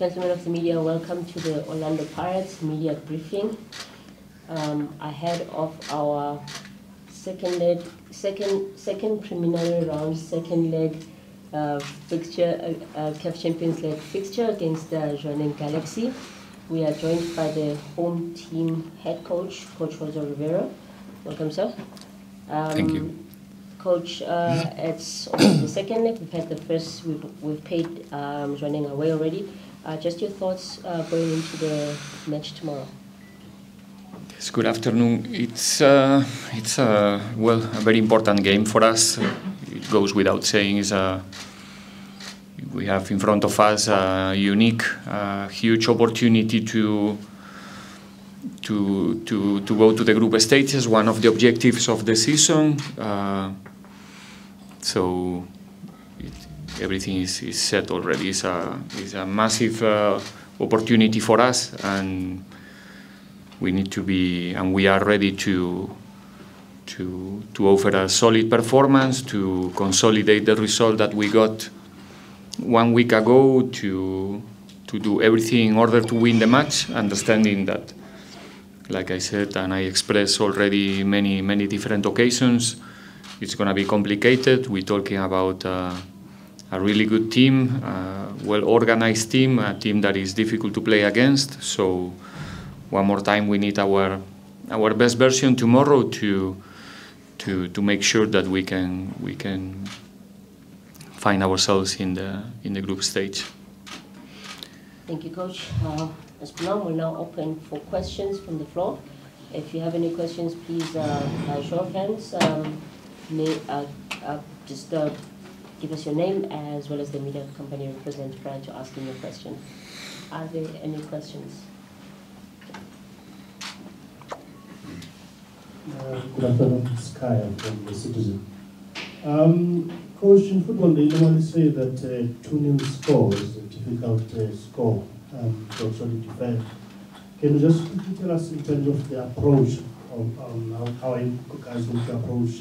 Gentlemen of the media, welcome to the Orlando Pirates media briefing ahead of our second preliminary round, second leg fixture, CAF Champions League fixture against the Jwaneng Galaxy. We are joined by the home team head coach, Coach Jose Riveiro. Welcome, sir. Thank you. Coach, it's almost the second leg. We've had the first. We've paid Jwaneng away already. Just your thoughts going into the match tomorrow. Yes, good afternoon. It's a very important game for us. It goes without saying. We have in front of us a unique, huge opportunity to go to the group stages. One of the objectives of the season. So everything is set already. It's a massive opportunity for us, and we need to be, and we are ready to offer a solid performance, to consolidate the result that we got 1 week ago, to do everything in order to win the match, understanding that, like I said, and I expressed already many different occasions, it's going to be complicated. We're talking about a really good team, a well-organized team, a team that is difficult to play against. So one more time, we need our best version tomorrow to make sure that we can find ourselves in the group stage. Thank you, Coach. As per now, we're now open for questions from the floor. If you have any questions, please show of hands. Just give us your name as well as the media company you represent prior to asking your question. Are there any questions? Good afternoon, Sky. I'm from The Citizen. Coach, in football, they normally say that 2-0 score is a difficult score to actually defend. Can you just quickly tell us in terms of the approach on how you guys going to approach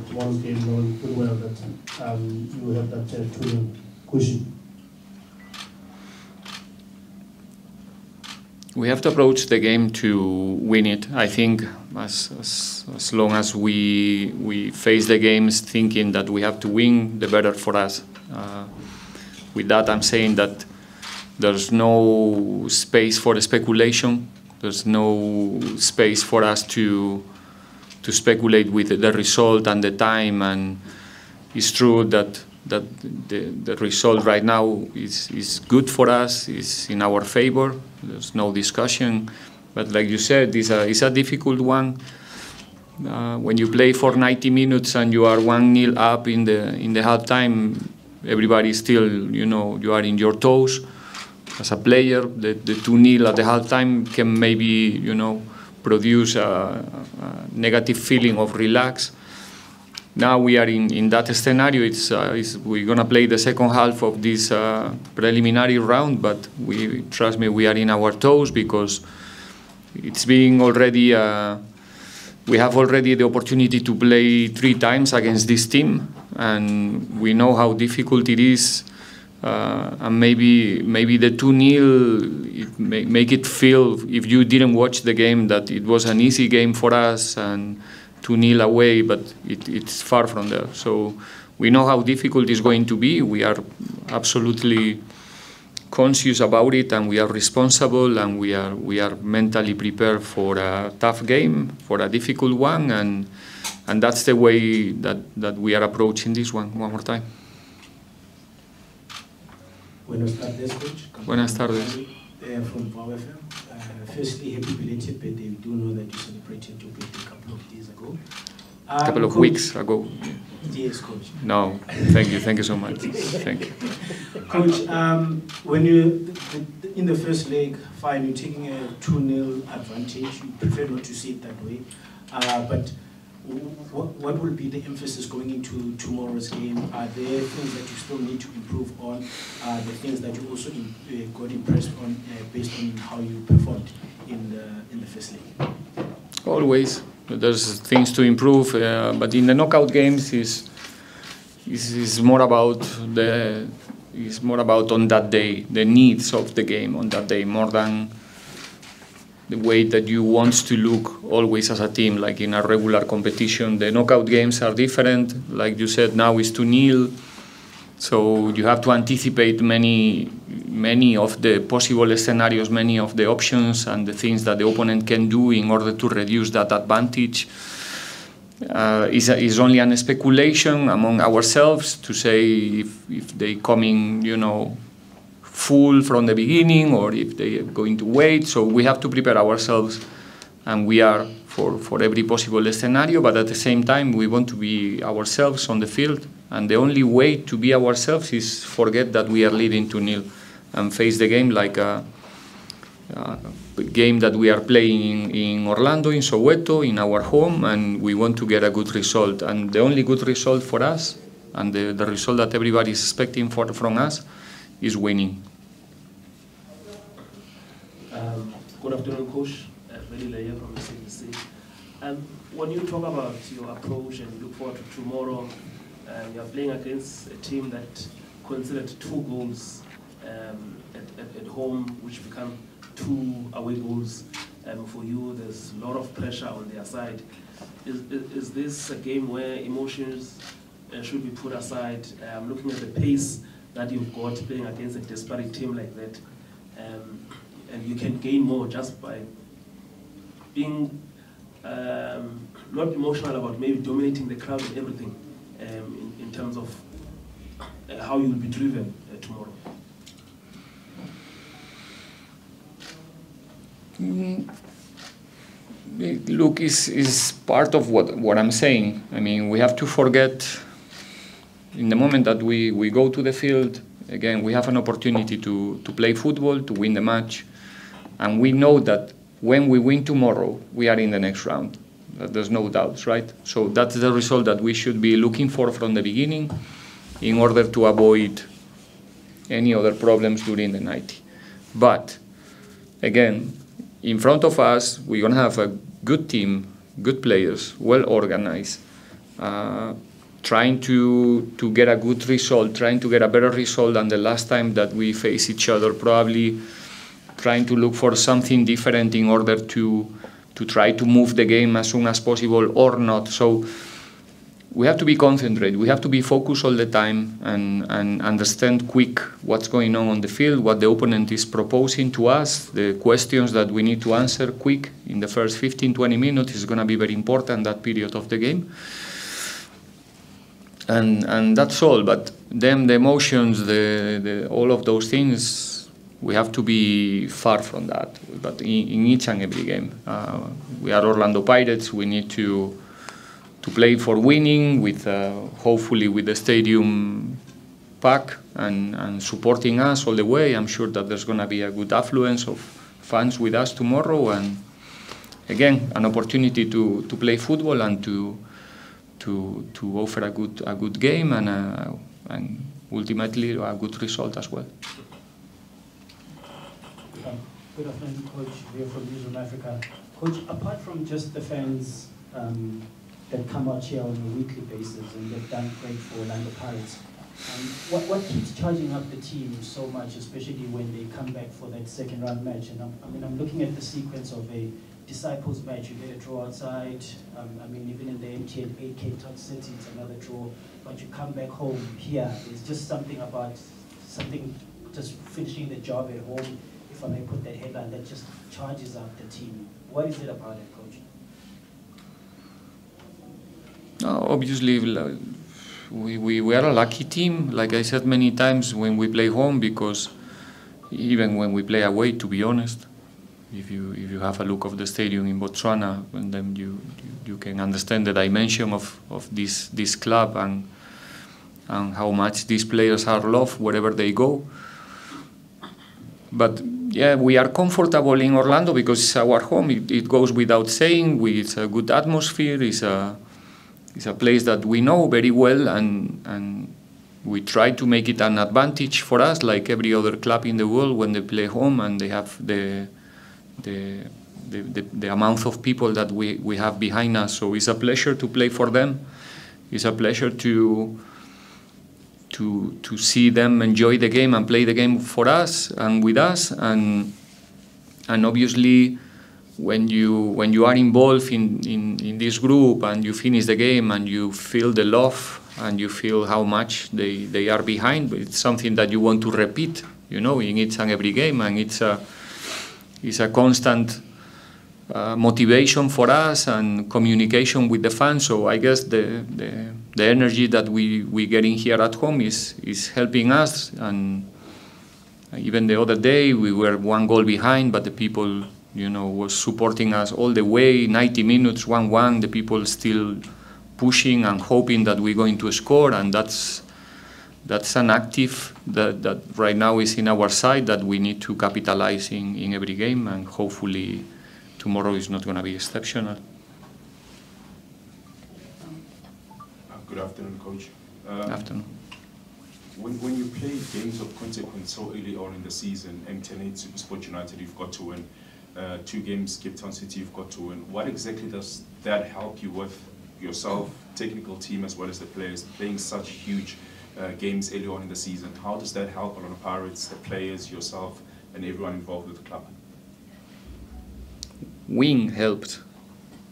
tomorrow's game, knowing full well that you have that 2-0 cushion? We have to approach the game to win it. I think as long as we face the games thinking that we have to win, the better for us. With that, I'm saying that there's no space for speculation. There's no space for us to speculate with the result and the time. And it's true that the result right now is good for us, is in our favor. There's no discussion. But like you said, it's a difficult one. When you play for 90 minutes and you are 1-0 up in the halftime, everybody still, you are in your toes. As a player, the 2-0 at the halftime can maybe, produce a negative feeling of relax. Now we are in that scenario. We're gonna play the second half of this preliminary round, but trust me, we are in our toes because it's being already. We have already the opportunity to play 3 times against this team, and we know how difficult it is. And maybe the 2-0 make it feel, if you didn't watch the game, that it was an easy game for us and 2-0 away, but it's far from there. So we know how difficult it's going to be. We are absolutely conscious about it, and we are responsible, and we are mentally prepared for a tough game, for a difficult one, and that's the way that we are approaching this one more time. Buenas tardes, Coach. Buenas tardes. From Power FM. Firstly, happy belated birthday. We do know that you celebrated your birthday a couple of days ago. A couple of weeks ago. Yes, Coach. No, thank you so much. Thank you. Coach, when you in the first leg, fine, you're taking a 2-0 advantage. You prefer not to see it that way, but what will be the emphasis going into tomorrow's game? Are there things that you still need to improve on? The things that you also got impressed on based on how you performed in the first leg? Always, there's things to improve, but in the knockout games is more about is more about on that day, the needs of the game on that day, more than the way that you want to look always as a team, like in a regular competition. The knockout games are different. Like you said, now it's 2-0. So you have to anticipate many of the possible scenarios, many of the options and the things that the opponent can do in order to reduce that advantage. Is only a speculation among ourselves to say if they coming, full from the beginning or if they are going to wait. So we have to prepare ourselves, and we are for every possible scenario, but at the same time we want to be ourselves on the field, and the only way to be ourselves is forget that we are leading 2-0 and face the game like a game that we are playing in Orlando, in Soweto, in our home, and we want to get a good result. And the only good result for us, and the result that everybody is expecting from us, is winning. Good afternoon, Coach. Very Leia from the CDC. When you talk about your approach and look forward to tomorrow, you are playing against a team that considered 2 goals at home, which become 2 away goals for you. There's a lot of pressure on their side. Is this a game where emotions should be put aside? Looking at the pace that you've got playing against a desperate team like that, and you can gain more just by being not emotional about maybe dominating the crowd and everything in terms of how you will be driven tomorrow. Look, is part of what I'm saying. I mean, we have to forget in the moment that we go to the field, again, we have an opportunity to play football, to win the match, and we know that when we win tomorrow, we are in the next round. There's no doubts, right? So that's the result that we should be looking for from the beginning in order to avoid any other problems during the night. But again, in front of us, we're going to have a good team, good players, well organized, trying to get a good result, trying to get a better result than the last time that we face each other, probably trying to look for something different in order to try to move the game as soon as possible or not. So we have to be concentrated, we have to be focused all the time and understand quick what's going on the field, what the opponent is proposing to us, the questions that we need to answer quick in the first 15-20 minutes is going to be very important, that period of the game. And that's all, but then the emotions, all of those things, we have to be far from that. But in each and every game, we are Orlando Pirates, we need to play for winning, with hopefully with the stadium packed and supporting us all the way. I'm sure that there's going to be a good affluence of fans with us tomorrow, and again, an opportunity to play football and to offer a good game and ultimately a good result as well. Good afternoon, Coach. We are from Newsroom Africa. Coach, apart from just the fans that come out here on a weekly basis, and they've done great for Orlando Pirates, what keeps charging up the team so much, especially when they come back for that second round match? And I'm looking at the sequence of a Disciples match. You get a draw outside. Even in the MTN 8K Top City, it's another draw. But you come back home here. There's just something just finishing the job at home, if I may put that headline, that just charges up the team. What is it about it, Coach? Obviously, we are a lucky team, like I said many times, when we play home, because even when we play away, to be honest, if you have a look of the stadium in Botswana, and then you can understand the dimension of this club and how much these players are loved wherever they go. But yeah, we are comfortable in Orlando because it's our home. It goes without saying. It's a good atmosphere. It's a place that we know very well, and we try to make it an advantage for us, like every other club in the world, when they play home and they have the amount of people that we have behind us. So it's a pleasure to play for them. It's a pleasure to to see them enjoy the game and play the game for us and with us, and obviously when you are involved in this group and you finish the game and you feel the love and you feel how much they are behind, it's something that you want to repeat, you know, in each and every game, and it's a constant motivation for us and communication with the fans. So I guess the energy that we get in here at home is helping us. And even the other day we were 1 goal behind, but the people, you know, was supporting us all the way. 90 minutes, 1-1. The people still pushing and hoping that we're going to score, and that's an active that right now is in our side that we need to capitalize in every game, and hopefully tomorrow is not going to be exceptional. Good afternoon, Coach. Afternoon. When you play games of consequence so early on in the season, M10 SuperSport United, you've got to win. 2 games, Cape Town City, you've got to win. What exactly does that help you with yourself, technical team, as well as the players, playing such huge games early on in the season? How does that help Orlando Pirates, the players, yourself, and everyone involved with the club? Win helped.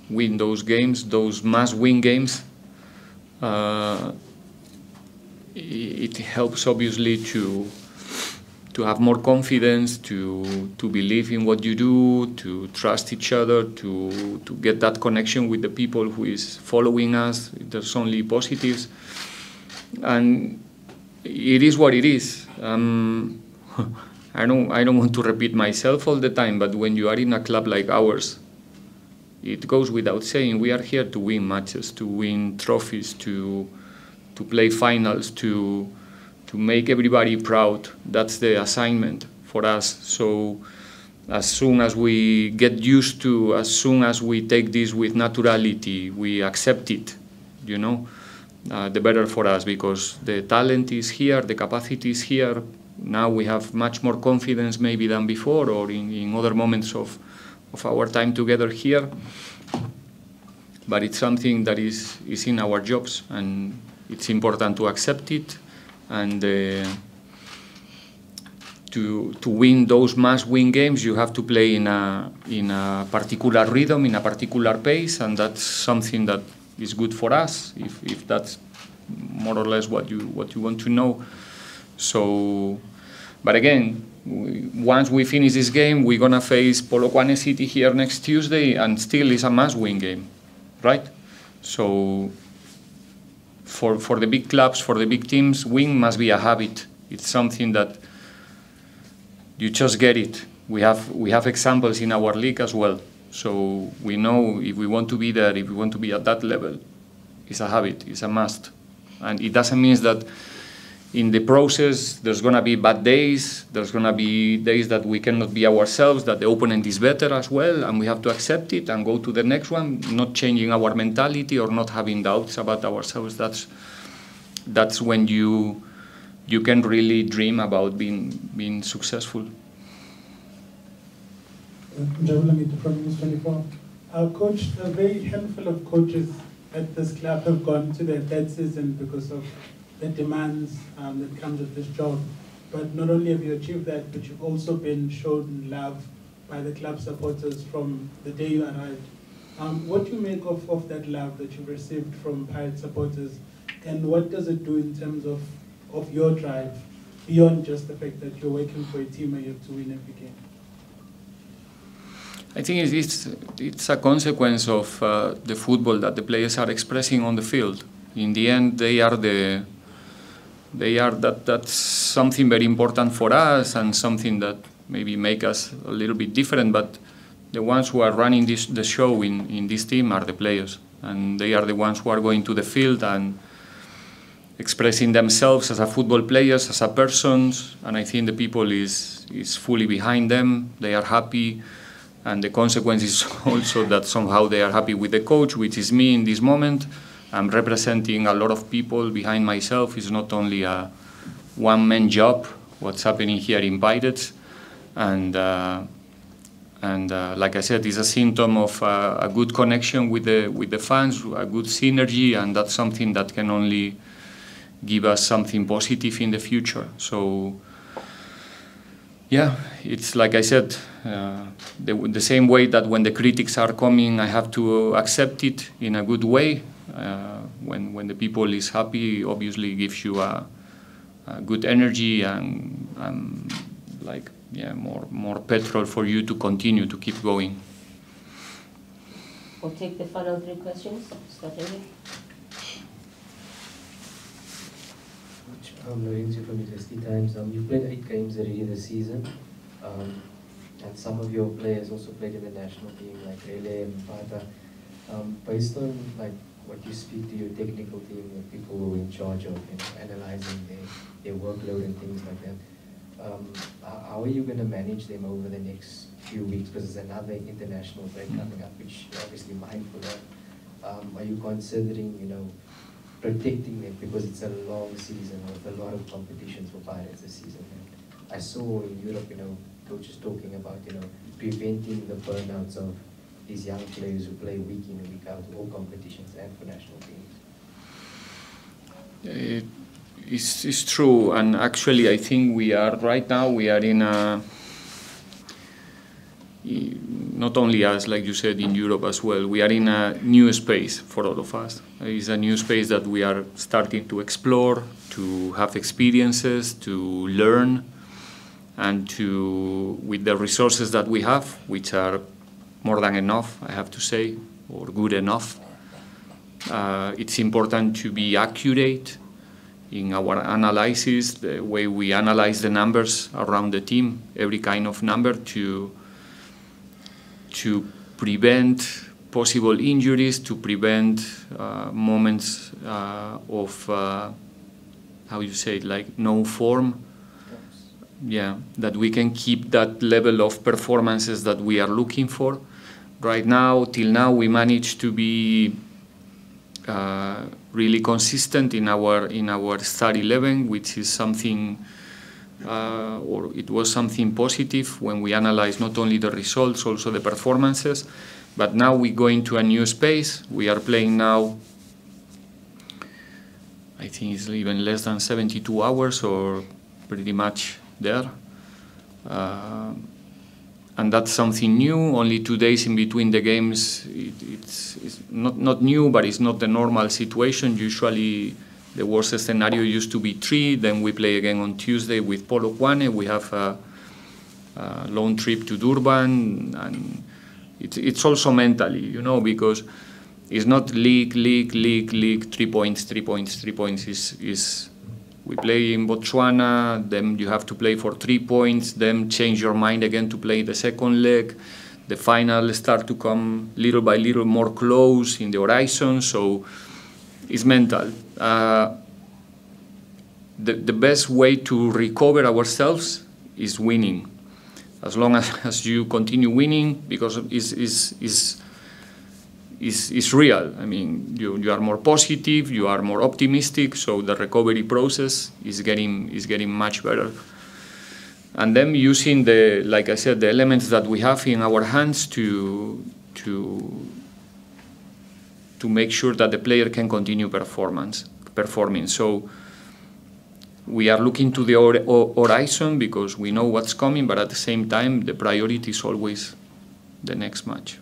Win those games, those must-win games. It helps obviously to have more confidence, to believe in what you do, to trust each other, to get that connection with the people who is following us. There's only positives, and it is what it is. I don't want to repeat myself all the time, but when you are in a club like ours, it goes without saying, we are here to win matches, to win trophies, to play finals, to make everybody proud. That's the assignment for us. So as soon as we get used to, as soon as we take this with naturality, we accept it, you know, the better for us, because the talent is here, the capacity is here. Now we have much more confidence maybe than before, or in other moments of our time together here. But it's something that is in our jobs, and it's important to accept it, and to win those must-win games, you have to play in a particular rhythm, in a particular pace, and that's something that is good for us, if that's more or less what you want to know. So, but again, once we finish this game, we're gonna face Polokwane City here next Tuesday, and still is a must-win game, right? So, for the big clubs, for the big teams, win must be a habit. It's something that you just get it. We have examples in our league as well. So we know if we want to be there, if we want to be at that level, it's a habit, it's a must. And it doesn't mean that in the process there's going to be bad days, there's going to be days that we cannot be ourselves, that the opponent is better as well, and we have to accept it and go to the next one, not changing our mentality or not having doubts about ourselves. That's when you can really dream about being successful. Jwaneng from News 24. Coach, a very handful of coaches at this club have gone to their third season because of the demands that comes with this job. But not only have you achieved that, but you've also been shown love by the club supporters from the day you arrived. What do you make of that love that you've received from Pirate supporters, and what does it do in terms of your drive, beyond just the fact that you're working for a team and you have to win every game? I think it's a consequence of the football that the players are expressing on the field. In the end, that's something very important for us, and something that maybe make us a little bit different. But the ones who are running the show in this team are the players, and they are the ones who are going to the field and expressing themselves as a football players, as a persons. And I think the people is fully behind them. They are happy. And the consequence is also that somehow they are happy with the coach, which is me in this moment. I'm representing a lot of people behind myself. It's not only a one-man job, what's happening here in Pirates. And like I said, it's a symptom of a good connection with the fans, a good synergy, and that's something that can only give us something positive in the future. So yeah, it's like I said, the same way that when the critics are coming, I have to accept it in a good way. When the people is happy, obviously gives you a good energy and like, yeah, more petrol for you to continue to keep going. We'll take the final 3 questions. Starting. I'm Lorenzo from University Times. You've played 8 games already this season, and some of your players also played in the national team, like Rele and Pata. Based on like what you speak to your technical team, the people who are in charge of analyzing their workload and things like that, how are you going to manage them over the next few weeks? Because there's another international break coming up, which you're obviously mindful of. Are you considering, protecting them, because it's a long season with a lot of competitions for Pirates this season? And I saw in Europe, coaches talking about, preventing the burnouts of these young players who play week in and week out, all competitions and for national teams. It's true, and actually I think we are in a, not only us, like you said, in Europe as well, we are in a new space for all of us. It's a new space that we are starting to explore, to have experiences, to learn, and with the resources that we have, which are more than enough, I have to say, or good enough. It's important to be accurate in our analysis, the way we analyze the numbers around the team, every kind of number, to prevent possible injuries, to prevent moments of, how you say it, like no form. Yeah, that we can keep that level of performances that we are looking for. Right now, till now, we managed to be really consistent in our start 11, which is something, or it was something positive when we analyze not only the results, also the performances. But now we go into a new space. We are playing now, I think it's even less than 72 hours, or pretty much there. And that's something new. Only 2 days in between the games. It's not new, but it's not the normal situation. Usually the worst scenario used to be 3, then we play again on Tuesday with Polokwane. We have a long trip to Durban, and it's also mentally, because it's not league, 3 points. We play in Botswana, then you have to play for 3 points, then change your mind again to play the second leg. The final start to come little by little more close in the horizon, so it's mental. The best way to recover ourselves is winning. As long as you continue winning, because it's real. I mean, you are more positive, you are more optimistic, so the recovery process is getting much better. And then using like I said, the elements that we have in our hands to make sure that the player can continue performing. So we are looking to the horizon because we know what's coming, but at the same time, the priority is always the next match.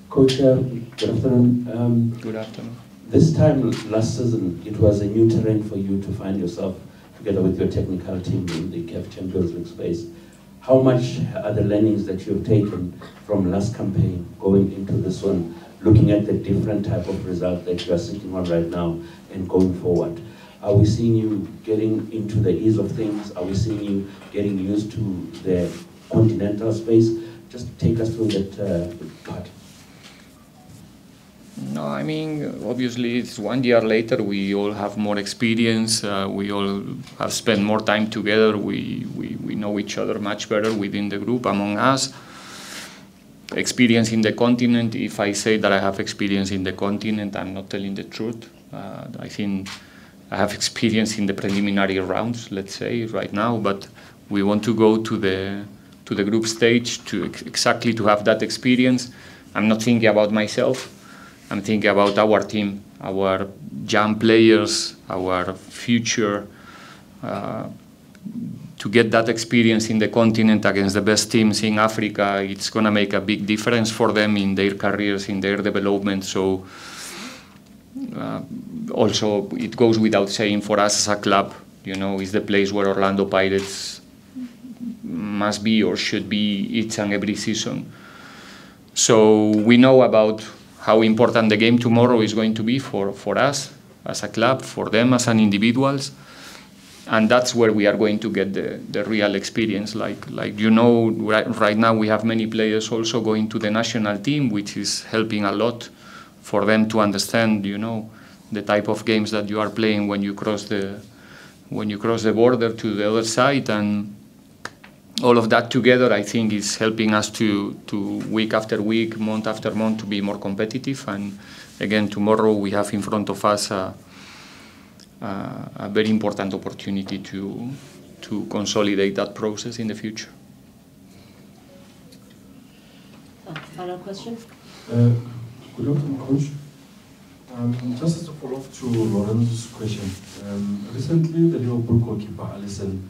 Coach, good afternoon. Good afternoon. This time last season, it was a new terrain for you to find yourself together with your technical team in the CAF Champions League space. How much are the learnings that you've taken from last campaign going into this one, looking at the different type of result that you are sitting on right now and going forward? Are we seeing you getting into the ease of things? Are we seeing you getting used to the continental space? Just take us through that part. No, I mean, obviously it's 1 year later, we all have more experience, we all have spent more time together, we know each other much better within the group, among us. Experience in the continent, if I say that I have experience in the continent, I'm not telling the truth. I think I have experience in the preliminary rounds, let's say, right now, but we want to go to the group stage to exactly to have that experience. I'm not thinking about myself. I'm thinking about our team, our young players, our future. To get that experience in the continent against the best teams in Africa, it's going to make a big difference for them in their careers, in their development. So also it goes without saying for us as a club, you know, is the place where Orlando Pirates must be or should be each and every season. So we know about how important the game tomorrow is going to be for us as a club, for them as an individuals. And that's where we are going to get the real experience. Like you know, right now we have many players also going to the national team, which is helping a lot for them to understand, you know, the type of games that you are playing when you cross the border to the other side. And all of that together, I think, is helping us to week after week, month after month, to be more competitive. And again, tomorrow we have in front of us a very important opportunity to consolidate that process in the future. Final question? Good afternoon, Coach. Just as a follow-up to Lorenzo's question, recently the Liverpool goalkeeper Alisson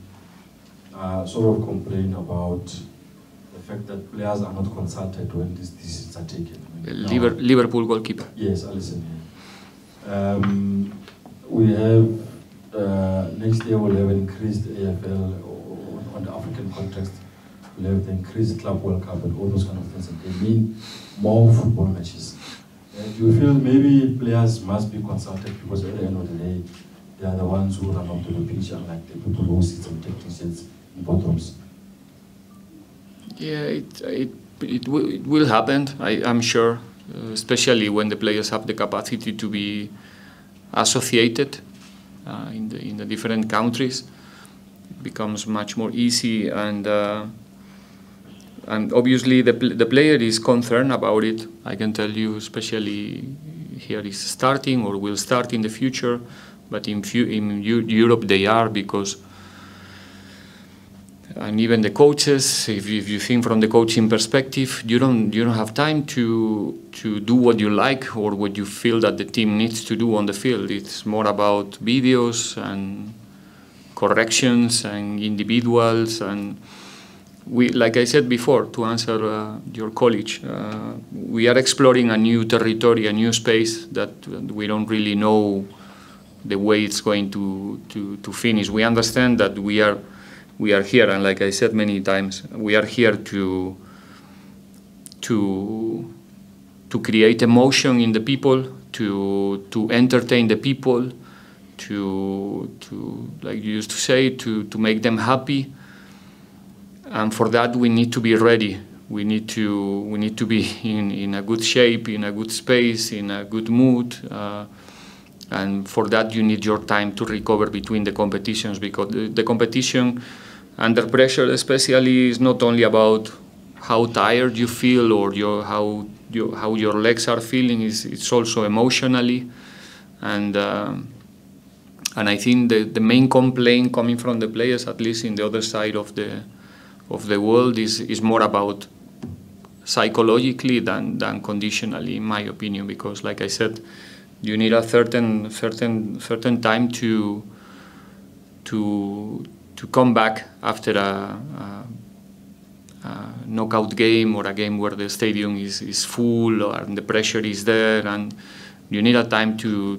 sort of complained about the fact that players are not consulted when these decisions are taken. Liverpool goalkeeper? Yes, Alisson. Yeah. We have, next year we'll have increased AFL on the African context. We'll have the increased Club World Cup and all those kind of things, and they mean more football matches. Do you feel maybe players must be consulted, because at the end of the day, they are the ones who run onto the pitch, unlike the people who sit and take decisions in boardrooms? Yeah, it will happen, I'm sure, especially when the players have the capacity to be associated in the different countries. It becomes much more easy, and obviously the player is concerned about it. I can tell you, especially here is starting or will start in the future, but in Europe they are, because and even the coaches, if you think from the coaching perspective, you don't have time to do what you like or what you feel that the team needs to do on the field. It's more about videos and corrections and individuals. And we, like I said before, to answer your college, we are exploring a new territory, a new space that we don't really know the way it's going to finish. We understand that we are here, and like I said many times, we are here to create emotion in the people, to entertain the people, to like you used to say, to make them happy. And for that we need to be ready. We need to be in a good shape, in a good space, in a good mood. And for that you need your time to recover between the competitions, because the competition under pressure especially is not only about how tired you feel or how your legs are feeling, it's also emotionally. And I think the main complaint coming from the players, at least in the other side of the world, is more about psychologically than conditionally, in my opinion, because like I said, you need a certain time to come back after a knockout game or a game where the stadium is full and the pressure is there, and you need a time to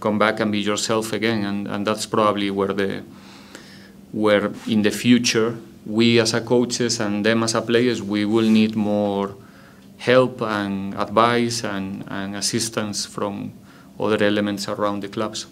come back and be yourself again. And that's probably where in the future we as a coaches and them as a players, we will need more help and advice and assistance from other elements around the clubs.